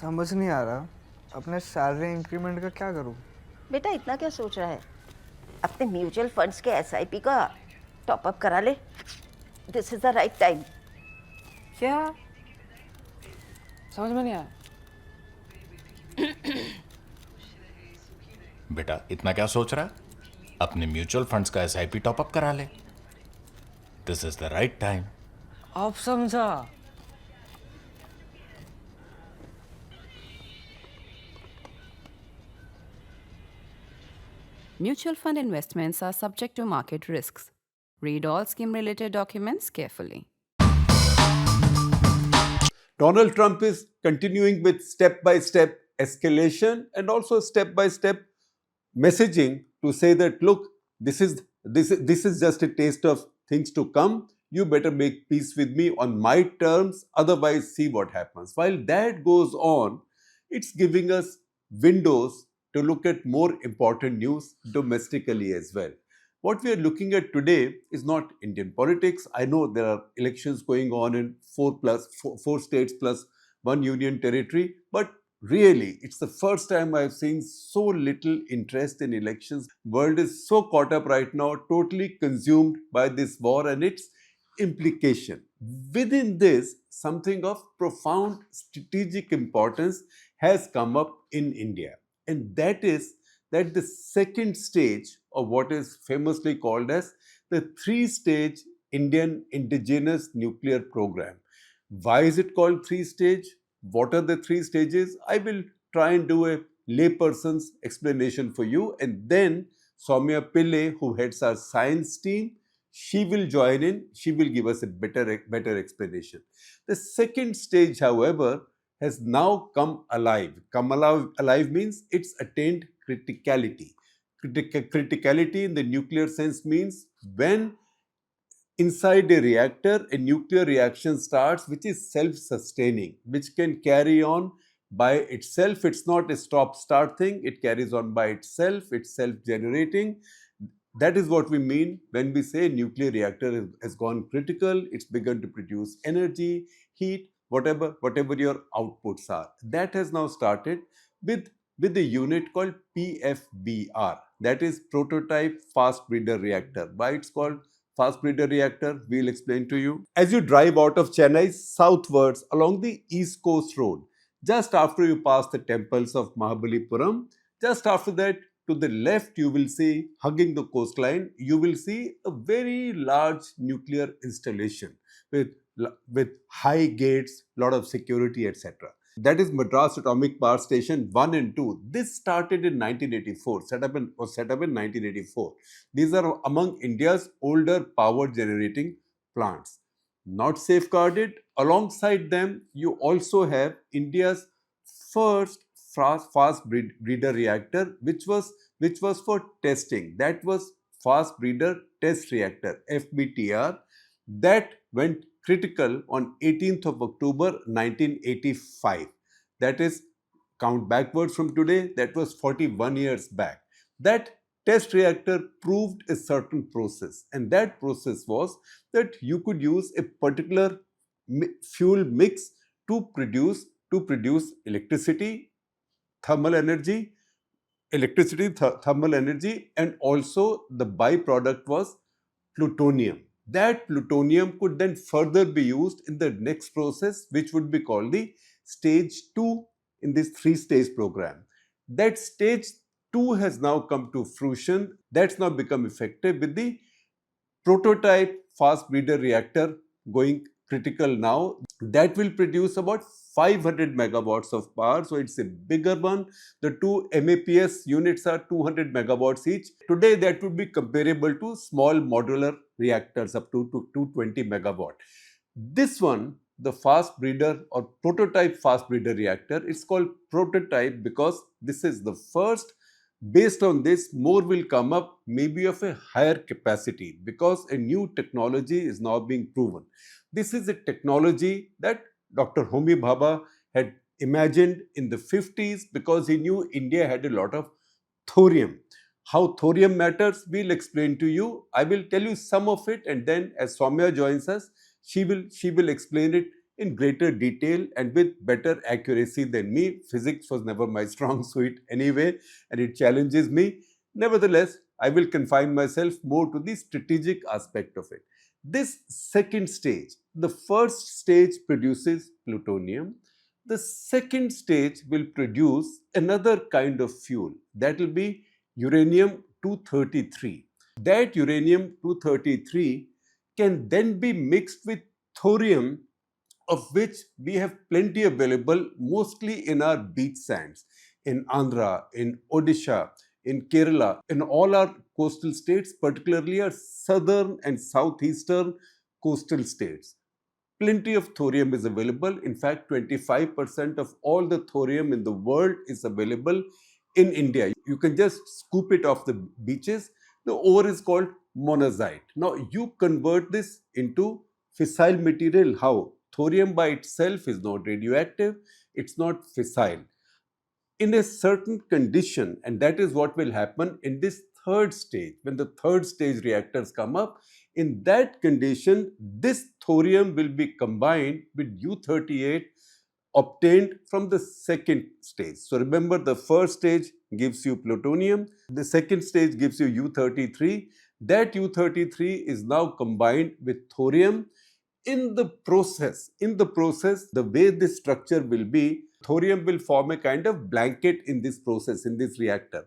समझ नहीं आ रहा अपने सैलरी इंक्रीमेंट का क्या करूं। बेटा इतना क्या सोच रहा है? अपने म्यूचुअल फंड्स के एसआईपी का टॉप अप करा ले। This is the right time. क्या? समझ में नहीं आया। बेटा इतना क्या सोच रहा है? अपने म्यूचुअल फंड्स का एसआईपी टॉपअप करा ले। This is the right time. अब समझा। Mutual fund investments are subject to market risks. Read all scheme related documents carefully. Donald Trump is continuing with step-by-step escalation and also step-by-step messaging to say that, look, this is just a taste of things to come. You better make peace with me on my terms, otherwise see what happens. While that goes on, it's giving us windows to look at more important news domestically as well. What we are looking at today is not Indian politics. I know there are elections going on in four states plus one union territory, but really, it's the first time I've seen so little interest in elections. World is so caught up right now, totally consumed by this war and its implication. Within this, something of profound strategic importance has come up in India. And that is that the second stage of what is famously called as the three-stage Indian indigenous nuclear program. Why is it called three-stage? What are the three stages? I will try and do a layperson's explanation for you, and then Soumya Pillai, who heads our science team, she will join in. She will give us a better explanation. The second stage, however, has now come alive. Come alive means it's attained criticality. Criticality in the nuclear sense means when inside a reactor, a nuclear reaction starts which is self-sustaining, which can carry on by itself. It's not a stop-start thing. It carries on by itself. It's self-generating. That is what we mean when we say nuclear reactor has gone critical. It's begun to produce energy, heat, whatever your outputs are. That has now started with a unit called PFBR. That is Prototype Fast Breeder Reactor. Why it's called Fast Breeder Reactor, we'll explain to you. As you drive out of Chennai southwards along the East Coast Road, just after you pass the temples of Mahabalipuram, just after that, to the left, you will see, hugging the coastline, you will see a very large nuclear installation with high gates, lot of security, etc. That is Madras Atomic Power Station 1 and 2. This started in 1984, was set up in 1984. These are among India's older power generating plants. Not safeguarded. Alongside them, you also have India's first fast breeder reactor, which was for testing. That was Fast Breeder Test Reactor, FBTR. That went critical on 18th of October 1985. That is, count backwards from today, that was 41 years back. That test reactor proved a certain process, and that process was that you could use a particular fuel mix to produce electricity, thermal energy, thermal energy, and also the byproduct was plutonium. That plutonium could then further be used in the next process, which would be called the stage 2 in this three-stage program. That stage 2 has now come to fruition. That's now become effective with the prototype fast breeder reactor going critical now. That will produce about 500 megawatts of power. So it's a bigger one. The two MAPS units are 200 megawatts each. Today, that would be comparable to small modular reactors up to 220 megawatt. This one, the fast breeder or prototype fast breeder reactor, it's called prototype because this is the first. Based on this, more will come up, maybe of a higher capacity, because a new technology is now being proven. This is a technology that Dr. Homi Bhabha had imagined in the 50s because he knew India had a lot of thorium. How thorium matters, we'll explain to you. I will tell you some of it, and then as Soumya joins us, she will explain it in greater detail and with better accuracy than me. Physics was never my strong suit anyway, and it challenges me. Nevertheless, I will confine myself more to the strategic aspect of it. This second stage, the first stage produces plutonium. The second stage will produce another kind of fuel, that will be uranium 233. That uranium 233 can then be mixed with thorium, of which we have plenty available, mostly in our beach sands, in Andhra, in Odisha, in Kerala, in all our coastal states, particularly our southern and southeastern coastal states. Plenty of thorium is available. In fact, 25% of all the thorium in the world is available in India. You can just scoop it off the beaches. The ore is called monazite. Now, you convert this into fissile material. How? Thorium by itself is not radioactive. It's not fissile. In a certain condition, and that is what will happen in this third stage, when the third stage reactors come up, in that condition, this thorium will be combined with U-38 obtained from the second stage. So remember, the first stage gives you plutonium, the second stage gives you U-33. That U-33 is now combined with thorium. In the process, the way this structure will be, thorium will form a kind of blanket in this process, in this reactor.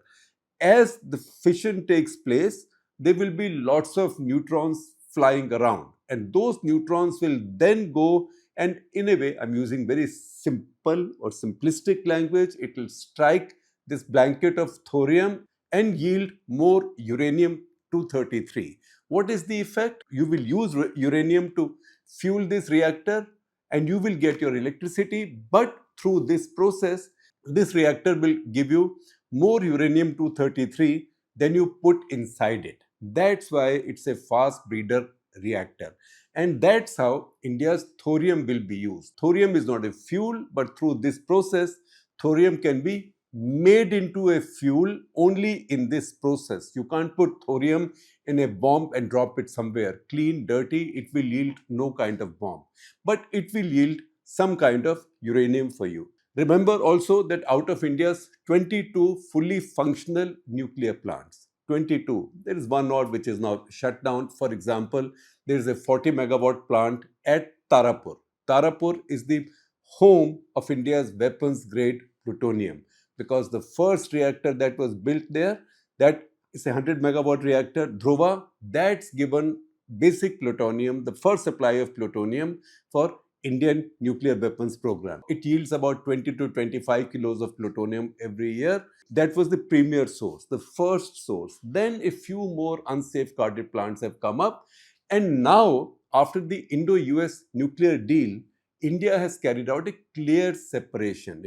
As the fission takes place, there will be lots of neutrons flying around, and those neutrons will then go, and in a way, I'm using very simple or simplistic language, it will strike this blanket of thorium and yield more uranium 233. What is the effect? You will use uranium to fuel this reactor and you will get your electricity, but through this process, this reactor will give you more uranium 233 than you put inside it. That's why it's a fast breeder reactor. And that's how India's thorium will be used. Thorium is not a fuel, but through this process, thorium can be made into a fuel only in this process. You can't put thorium in a bomb and drop it somewhere. Clean, dirty, it will yield no kind of bomb. But it will yield some kind of uranium for you. Remember also that out of India's 22 fully functional nuclear plants, 22, there is one odd which is now shut down. For example, there is a 40 megawatt plant at Tarapur. Tarapur is the home of India's weapons grade plutonium, because the first reactor that was built there, that is a 100 megawatt reactor, Dhruva, that's given basic plutonium, the first supply of plutonium for Indian nuclear weapons program. It yields about 20 to 25 kilos of plutonium every year. That was the premier source, the first source. Then a few more unsafeguarded plants have come up. And now, after the Indo-US nuclear deal, India has carried out a clear separation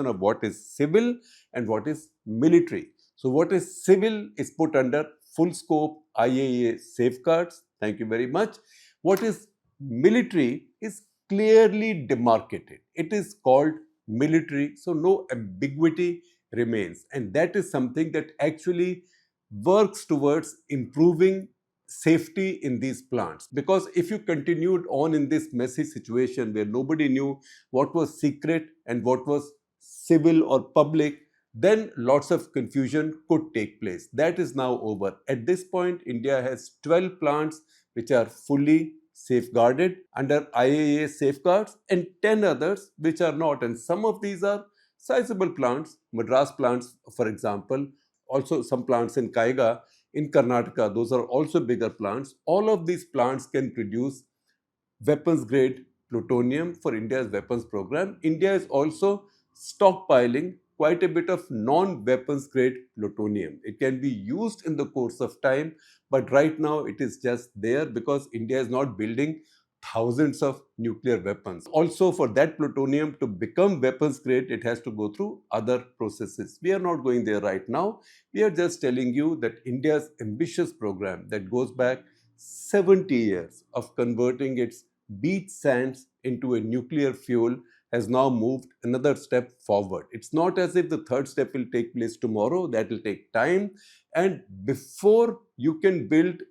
of what is civil and what is military. So what is civil is put under full scope IAEA safeguards. Thank you very much. What is military is clearly demarcated. It is called military, so no ambiguity remains. And that is something that actually works towards improving safety in these plants. Because if you continued on in this messy situation where nobody knew what was secret and what was civil or public, then lots of confusion could take place. That is now over. At this point, India has 12 plants which are fully safeguarded under IAEA safeguards and 10 others which are not. And some of these are sizable plants, Madras plants, for example, also some plants in Kaiga, in Karnataka, those are also bigger plants. All of these plants can produce weapons grade plutonium for India's weapons program. India is also stockpiling quite a bit of non-weapons grade plutonium. It can be used in the course of time, but right now it is just there because India is not building thousands of nuclear weapons. Also, for that plutonium to become weapons grade, it has to go through other processes. We are not going there right now. We are just telling you that India's ambitious program that goes back 70 years of converting its beach sands into a nuclear fuel has now moved another step forward. It's not as if the third step will take place tomorrow. That will take time. And before you can build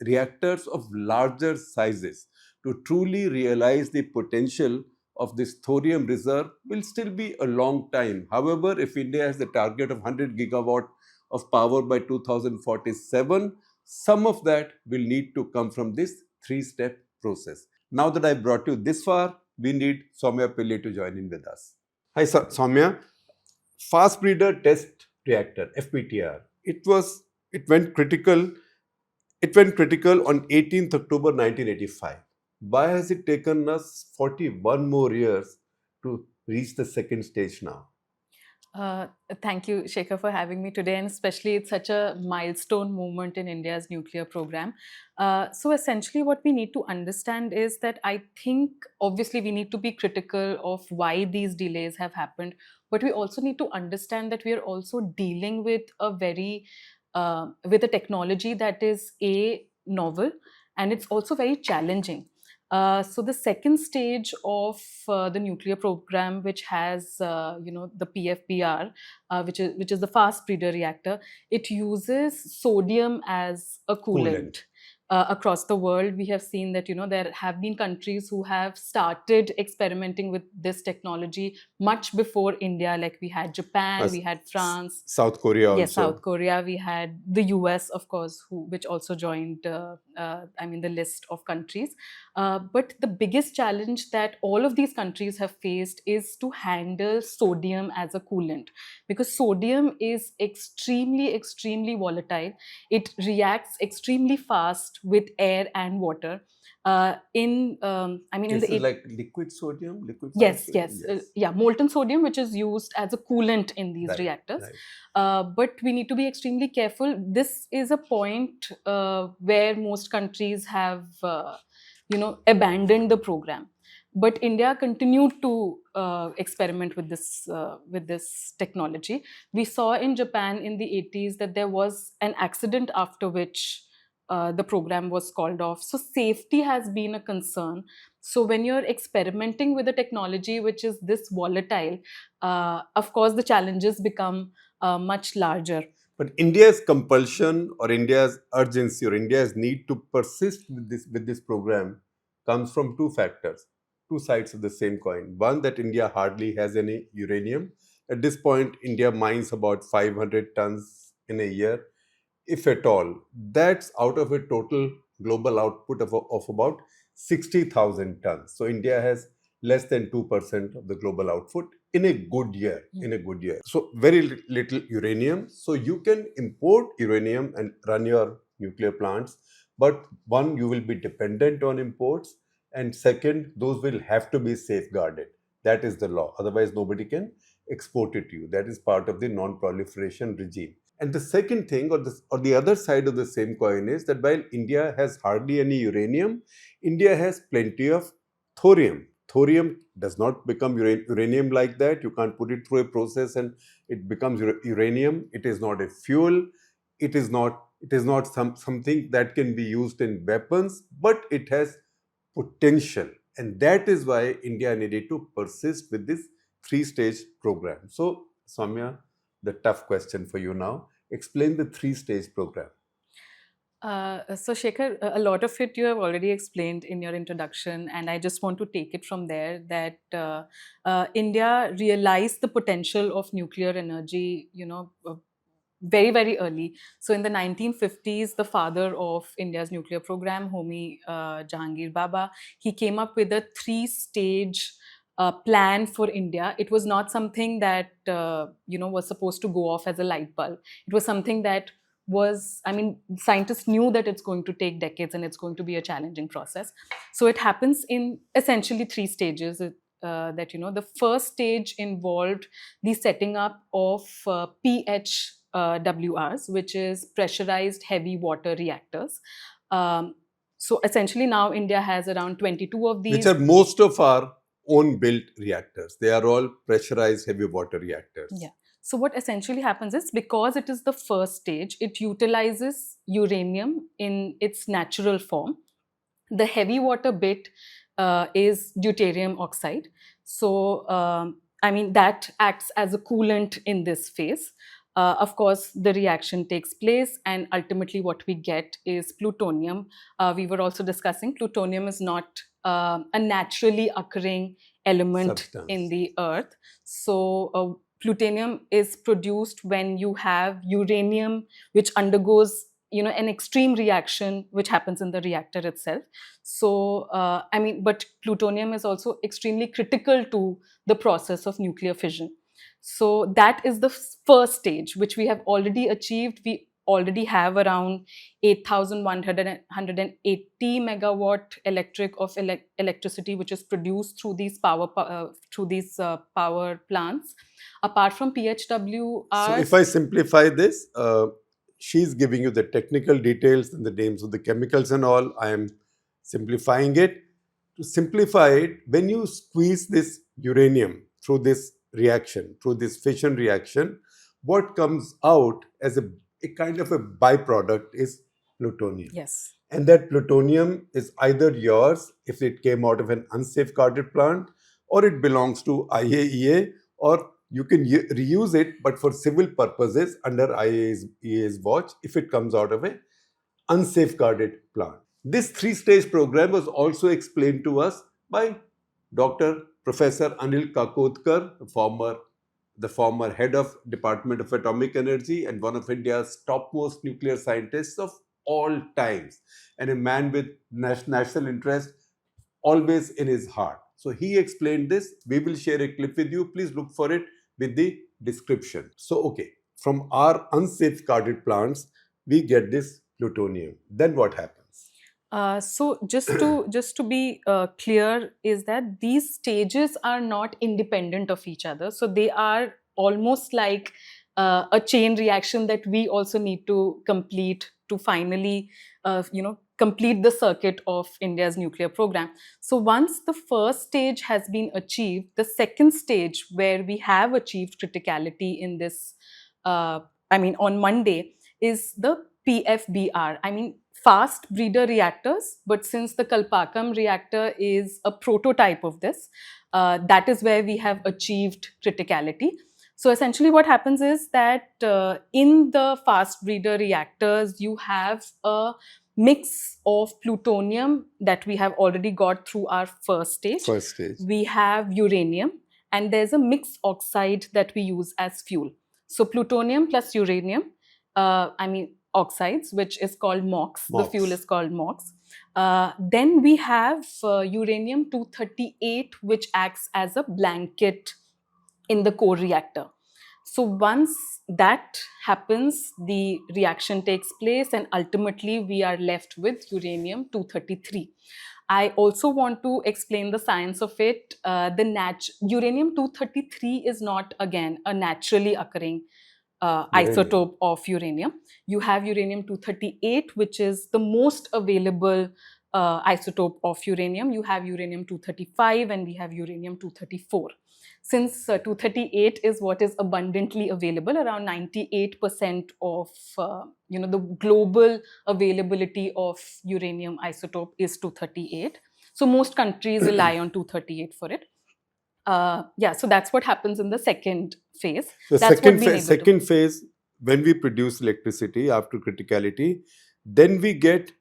reactors of larger sizes, to truly realize the potential of this thorium reserve will still be a long time. However, if India has the target of 100 gigawatt of power by 2047, some of that will need to come from this three-step process. Now that I brought you this far, we need Soumya Pillai to join in with us. Hi, Soumya. Fast Breeder Test Reactor, FBTR. It went critical on 18th October 1985. Why has it taken us 41 more years to reach the second stage now? Thank you, Shekhar, for having me today, and especially it's such a milestone moment in India's nuclear program. So essentially what we need to understand is that I think obviously we need to be critical of why these delays have happened, but we also need to understand that we are also dealing with with a technology that is novel, and it's also very challenging. So the second stage of the nuclear program, which has the PFBR, which is the fast breeder reactor, it uses sodium as a coolant. Across the world, we have seen that there have been countries who have started experimenting with this technology much before India. Like we had Japan, we had France, South Korea also. Yes, South Korea. We had the US, of course, which also joined the list of countries. But the biggest challenge that all of these countries have faced is to handle sodium as a coolant, because sodium is extremely, extremely volatile. It reacts extremely fast with air and water. In the like liquid sodium, yes, molten sodium, which is used as a coolant in these reactors. But we need to be extremely careful. This is a point where most countries have abandoned the program, but India continued to experiment with this technology. We saw in Japan in the 80s that there was an accident after which the program was called off. So safety has been a concern. So when you're experimenting with a technology which is this volatile, of course the challenges become much larger. But India's compulsion or India's urgency or India's need to persist with this program comes from two factors, two sides of the same coin. One, that India hardly has any uranium. At this point, India mines about 500 tons in a year, if at all. That's out of a total global output of about 60,000 tons. So India has less than 2% of the global output in a good year. So very little uranium. So you can import uranium and run your nuclear plants. But one, you will be dependent on imports. And second, those will have to be safeguarded. That is the law. Otherwise, nobody can export it to you. That is part of the non-proliferation regime. And the second thing, or the other side of the same coin, is that while India has hardly any uranium, India has plenty of thorium. Thorium does not become uranium like that. You can't put it through a process and it becomes uranium. It is not a fuel. It is not something that can be used in weapons, but it has potential. And that is why India needed to persist with this three-stage program. So, Soumya, the tough question for you now. Explain the three-stage program. So Shekhar, a lot of it you have already explained in your introduction, and I just want to take it from there that India realized the potential of nuclear energy, very, very early. So in the 1950s, the father of India's nuclear program, Homi Jahangir Baba, he came up with a three-stage plan for India. It was not something that was supposed to go off as a light bulb. It was something that scientists knew that it's going to take decades and it's going to be a challenging process. So it happens in essentially three stages. The first stage involved the setting up of PHWRs, which is pressurized heavy water reactors. So essentially now India has around 22 of these. Which are most of our own built reactors. They are all pressurized heavy water reactors. Yeah. So what essentially happens is, because it is the first stage, it utilizes uranium in its natural form. The heavy water bit is deuterium oxide. So, that acts as a coolant in this phase. Of course, the reaction takes place and ultimately what we get is plutonium. We were also discussing plutonium is not a naturally occurring element Substance. in the earth. So plutonium is produced when you have uranium, which undergoes an extreme reaction which happens in the reactor itself. So but plutonium is also extremely critical to the process of nuclear fission. So that is the first stage which we have already achieved. We already have around 8,180 megawatt electricity which is produced through these power plants. Apart from PHWRs, So if I simplify this, she's giving you the technical details and the names of the chemicals and all. I am simplifying it. To simplify it, when you squeeze this uranium through this reaction, through this fission reaction, what comes out as a kind of a byproduct is plutonium. yes, And that plutonium is either yours if it came out of an unsafeguarded plant, or it belongs to IAEA, or you can reuse it, but for civil purposes under IAEA's watch if it comes out of an unsafeguarded plant. This three-stage program was also explained to us by Dr. Professor Anil Kakotkar, the former head of Department of Atomic Energy and one of India's topmost nuclear scientists of all times, and a man with national interest always in his heart. So he explained this. We will share a clip with you. Please look for it with the description. So, okay, from our unsafeguarded plants, we get this plutonium. Then what happens? So just to be clear, is that these stages are not independent of each other. So they are almost like a chain reaction that we also need to complete to finally, complete the circuit of India's nuclear program. So once the first stage has been achieved, the second stage where we have achieved criticality in this, on Monday, is the PFBR. Fast breeder reactors, but since the Kalpakkam reactor is a prototype of this, that is where we have achieved criticality. So essentially what happens is that in the fast breeder reactors, you have a mix of plutonium that we have already got through our first stage. We have uranium, and there's a mixed oxide that we use as fuel. So plutonium plus uranium, oxides, which is called MOX. The fuel is called MOX. Then we have uranium-238, which acts as a blanket in the core reactor. So once that happens, the reaction takes place, and ultimately we are left with uranium-233. I also want to explain the science of it. Uranium-233 is not, again, a naturally occurring isotope of uranium. You have uranium-238, which is the most available isotope of uranium. You have uranium-235, and we have uranium-234. Since 238 is what is abundantly available, around 98% of the global availability of uranium isotope is 238. So most countries rely on 238 for it. So that's what happens in the second phase. The That's second phase, when we produce electricity after criticality, then we get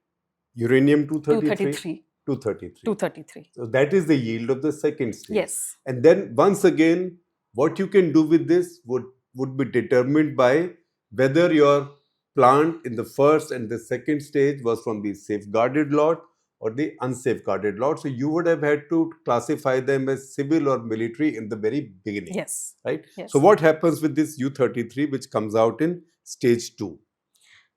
uranium-233. 233. So that is the yield of the second stage. Yes. And then once again, what you can do with this would be determined by whether your plant in the first and the second stage was from the safeguarded lot or the unsafeguarded lot. So you would have had to classify them as civil or military in the very beginning. Yes. Right? Yes. So what happens with this U-33 which comes out in stage 2?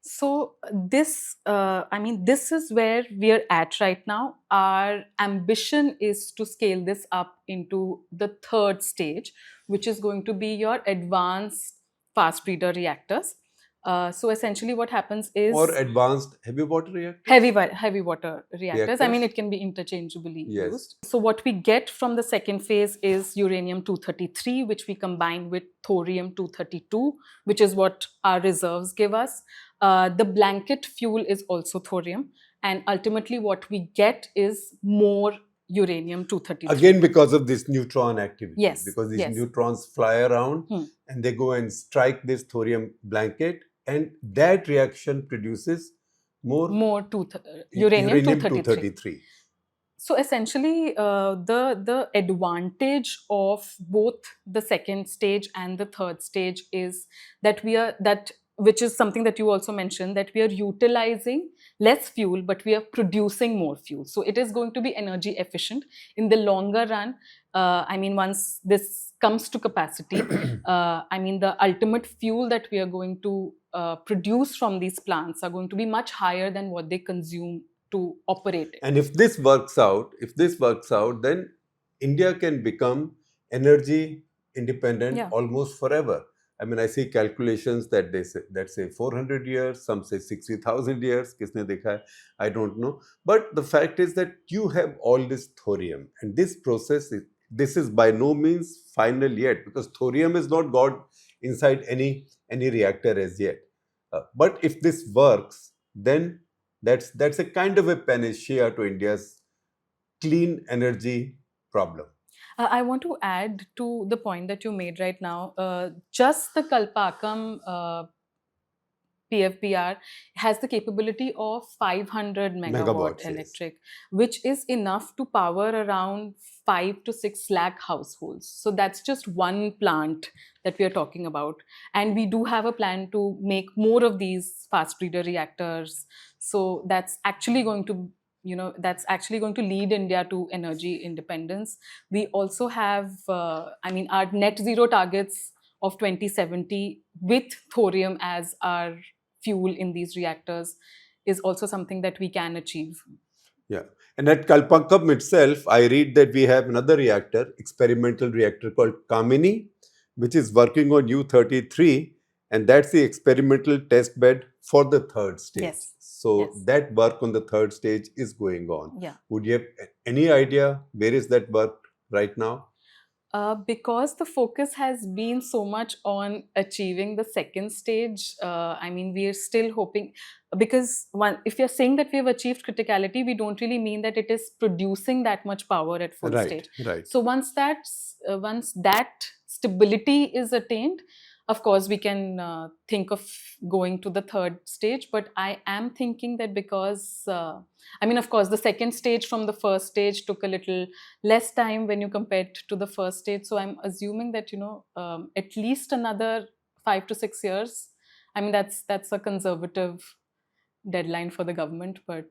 So this is where we are at right now. Our ambition is to scale this up into the third stage, which is going to be your advanced fast breeder reactors. So essentially what happens is... Or advanced heavy water reactors? Heavy water reactors. It can be interchangeably used. So what we get from the second phase is uranium-233, which we combine with thorium-232, which is what our reserves give us. The blanket fuel is also thorium. And ultimately what we get is more uranium-233. Again, because of this neutron activity. Yes. Because these neutrons fly around and they go and strike this thorium blanket, and that reaction produces more uranium-233. So essentially, the advantage of both the second stage and the third stage is that which is something that you also mentioned, that we are utilizing less fuel, but we are producing more fuel. So it is going to be energy efficient in the longer run. I mean, once this comes to capacity, I mean, the ultimate fuel that we are going to produce from these plants are going to be much higher than what they consume to operate it. And if this works out, then India can become energy independent Yeah. almost forever. I mean, I see calculations that say 400 years, some say 60,000 years. Kisne dekha hai? I don't know. But the fact is that you have all this thorium, and this process this is by no means final yet, because thorium is not got inside any reactor as yet. But if this works, then that's a kind of a panacea to India's clean energy problem. I want to add to the point that you made right now. Just the Kalpakkam PFBR has the capability of 500 megawatt Megawatts, yes. electric, which is enough to power around 5 to 6 lakh households. So that's just one plant that we are talking about. And we do have a plan to make more of these fast breeder reactors. So that's actually going to lead India to energy independence. We also have, our net zero targets of 2070 with thorium as our fuel in these reactors is also something that we can achieve. Yeah. And at Kalpakkam itself, I read that we have another reactor, experimental reactor called Kamini, which is working on U-33, and that's the experimental test bed for the third stage. Yes. So Yes. that work on the third stage is going on. Yeah. Would you have any idea where is that work right now? Because the focus has been so much on achieving the second stage, we are still hoping, because if you're saying that we have achieved criticality, we don't really mean that it is producing that much power at full stage. Right. So once that stability is attained, of course, we can think of going to the third stage. But I am thinking that because, of course, the second stage from the first stage took a little less time when you compare it to the first stage. So I'm assuming that, at least another 5 to 6 years. I mean, that's a conservative deadline for the government, but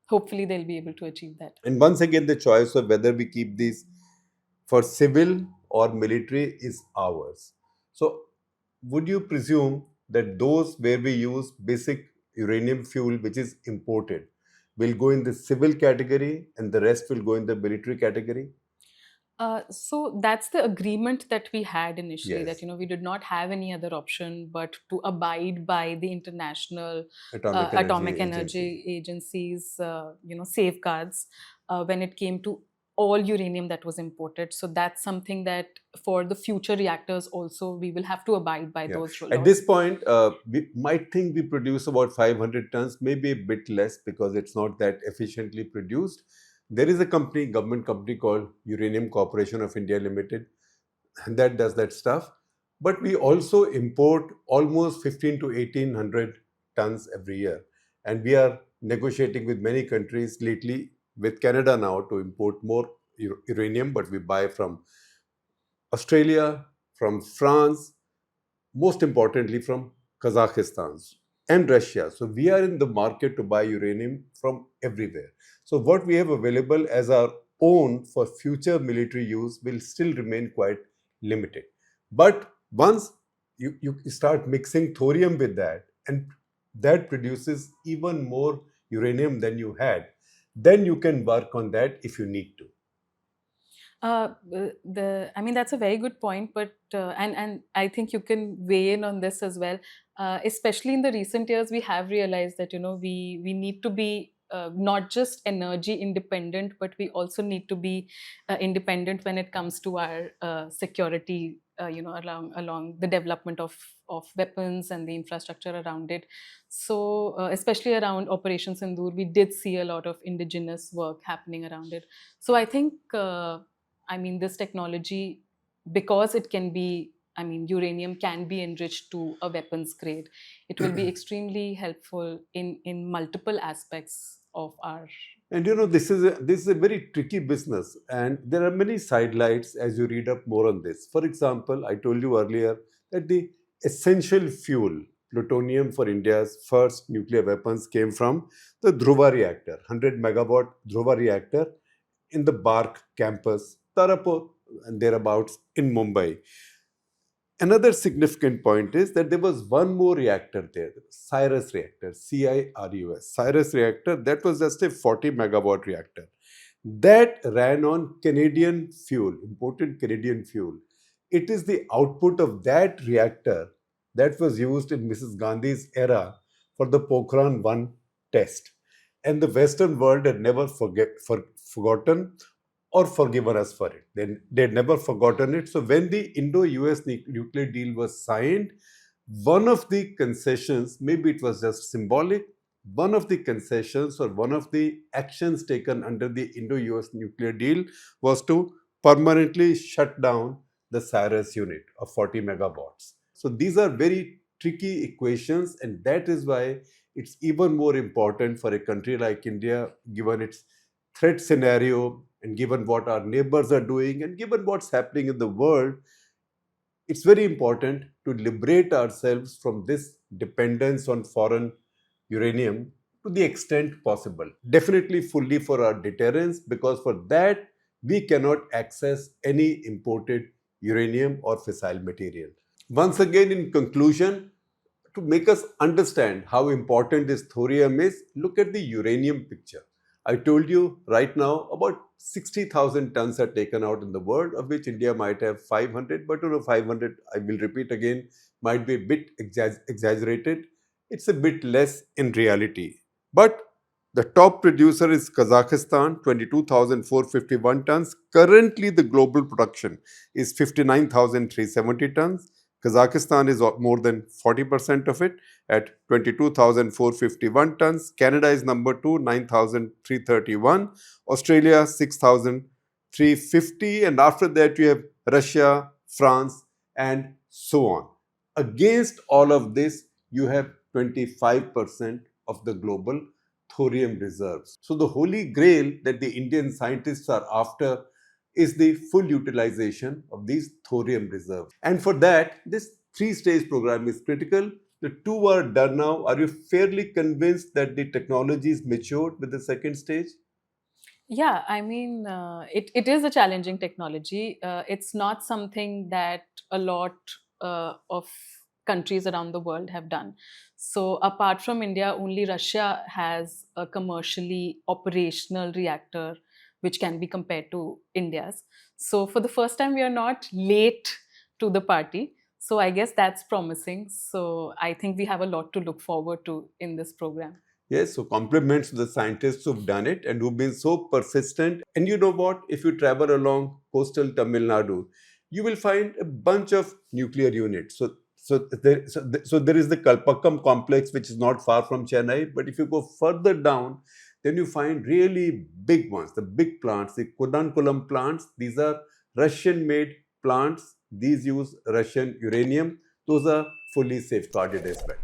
hopefully they'll be able to achieve that. And once again, the choice of whether we keep these for civil or military is ours. So would you presume that those where we use basic uranium fuel, which is imported, will go in the civil category and the rest will go in the military category? So that's the agreement that we had initially, Yes. that we did not have any other option but to abide by the international Atomic energy agencies safeguards when it came to all uranium that was imported. So that's something that for the future reactors also we will have to abide by those laws. At this point, we might think we produce about 500 tons, maybe a bit less because it's not that efficiently produced. There is a government company called Uranium Corporation of India Limited, and that does that stuff. But we also import almost 15 to 1800 tons every year. And we are negotiating with many countries lately, with Canada now, to import more uranium, but we buy from Australia, from France, most importantly from Kazakhstan and Russia. So we are in the market to buy uranium from everywhere. So what we have available as our own for future military use will still remain quite limited. But once you start mixing thorium with that, and that produces even more uranium than you had, then you can work on that if you need to. That's a very good point, but and I think you can weigh in on this as well. Especially in the recent years, we have realized that we need to be not just energy independent, but we also need to be independent when it comes to our security. Along the development of weapons and the infrastructure around it. So especially around Operation Sindoor, we did see a lot of indigenous work happening around it. So I think. This technology, because it can be, uranium can be enriched to a weapons grade. It will be extremely helpful in multiple aspects of our And you know, this is a very tricky business, and there are many sidelights as you read up more on this. For example, I told you earlier that the essential fuel, plutonium for India's first nuclear weapons, came from the Dhruva reactor, 100 megawatt Dhruva reactor in the Bark campus, Tarapur and thereabouts in Mumbai. Another significant point is that there was one more reactor there, Cyrus reactor, CIRUS. Cyrus reactor, that was just a 40 megawatt reactor. That ran on Canadian fuel, imported Canadian fuel. It is the output of that reactor that was used in Mrs. Gandhi's era for the Pokhran 1 test. And the Western world had never forgotten or forgiven us for it. They'd never forgotten it. So when the Indo-US nuclear deal was signed, one of the concessions, maybe it was just symbolic, one of the concessions or one of the actions taken under the Indo-US nuclear deal was to permanently shut down the Cyrus unit of 40 megawatts. So these are very tricky equations, and that is why it's even more important for a country like India, given its threat scenario and given what our neighbors are doing and given what's happening in the world, it's very important to liberate ourselves from this dependence on foreign uranium to the extent possible. Definitely fully for our deterrence, because for that we cannot access any imported uranium or fissile material. Once again, in conclusion, to make us understand how important this thorium is, look at the uranium picture. I told you right now about 60,000 tons are taken out in the world, of which India might have 500, but 500, I will repeat again, might be a bit exaggerated. It's a bit less in reality. But the top producer is Kazakhstan, 22,451 tons. Currently, the global production is 59,370 tons. Kazakhstan is more than 40% of it at 22,451 tons. Canada is number 2, 9,331. Australia, 6,350. And after that, you have Russia, France, and so on. Against all of this, you have 25% of the global thorium reserves. So the holy grail that the Indian scientists are after is the full utilization of these thorium reserves. And for that, this 3-stage program is critical. The 2 are done now. Are you fairly convinced that the technology is matured with the 2nd stage? Yeah, I mean, it is a challenging technology. It's not something that a lot of countries around the world have done. So apart from India, only Russia has a commercially operational reactor which can be compared to India's. So for the first time, we are not late to the party. So I guess that's promising. So I think we have a lot to look forward to in this program. Yes, so compliments to the scientists who've done it and who've been so persistent. And you know what? If you travel along coastal Tamil Nadu, you will find a bunch of nuclear units. So there is the Kalpakkam complex, which is not far from Chennai. But if you go further down, then you find really big ones, the big plants, the Kudankulam plants. These are Russian-made plants. These use Russian uranium. Those are fully safeguarded as well.